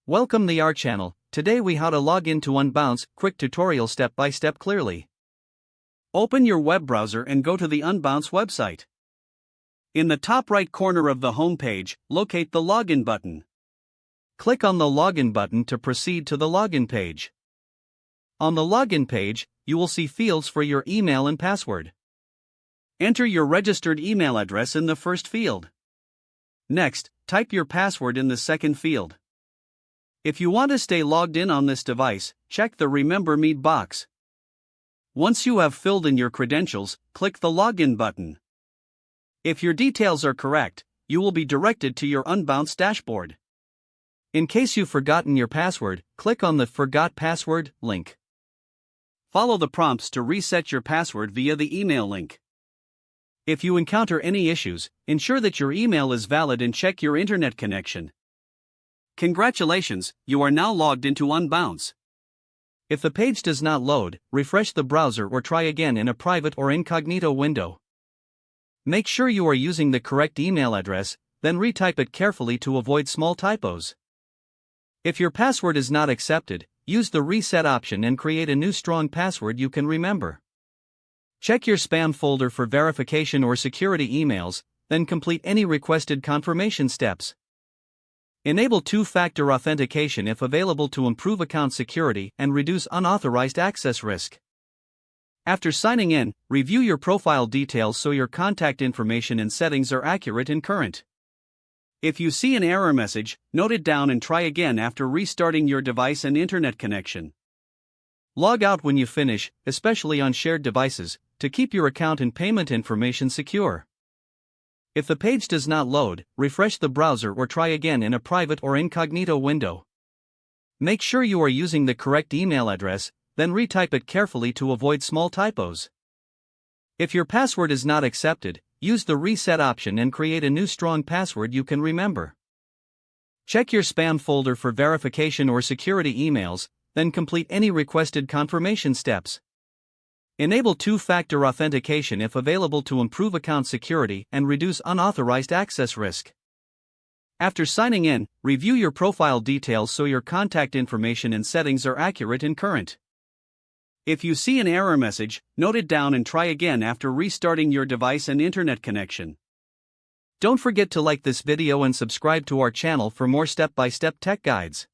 Welcome to our channel. Today we how to log into Unbounce, quick tutorial step by step clearly. Open your web browser and go to the Unbounce website. In the top right corner of the home page, locate the login button. Click on the login button to proceed to the login page. On the login page, you will see fields for your email and password. Enter your registered email address in the first field. Next, type your password in the second field. If you want to stay logged in on this device, check the Remember Me box. Once you have filled in your credentials, click the Login button. If your details are correct, you will be directed to your Unbounce dashboard. In case you've forgotten your password, click on the Forgot Password link. Follow the prompts to reset your password via the email link. If you encounter any issues, ensure that your email is valid and check your internet connection. Congratulations, you are now logged into Unbounce. If the page does not load, refresh the browser or try again in a private or incognito window. Make sure you are using the correct email address, then retype it carefully to avoid small typos. If your password is not accepted, use the reset option and create a new strong password you can remember. Check your spam folder for verification or security emails, then complete any requested confirmation steps. Enable two-factor authentication if available to improve account security and reduce unauthorized access risk. After signing in, review your profile details so your contact information and settings are accurate and current. If you see an error message, note it down and try again after restarting your device and internet connection. Log out when you finish, especially on shared devices, to keep your account and payment information secure. If the page does not load, refresh the browser or try again in a private or incognito window. Make sure you are using the correct email address, then retype it carefully to avoid small typos. If your password is not accepted, use the reset option and create a new strong password you can remember. Check your spam folder for verification or security emails, then complete any requested confirmation steps. Enable two-factor authentication if available to improve account security and reduce unauthorized access risk. After signing in, review your profile details so your contact information and settings are accurate and current. If you see an error message, note it down and try again after restarting your device and internet connection. Don't forget to like this video and subscribe to our channel for more step-by-step tech guides.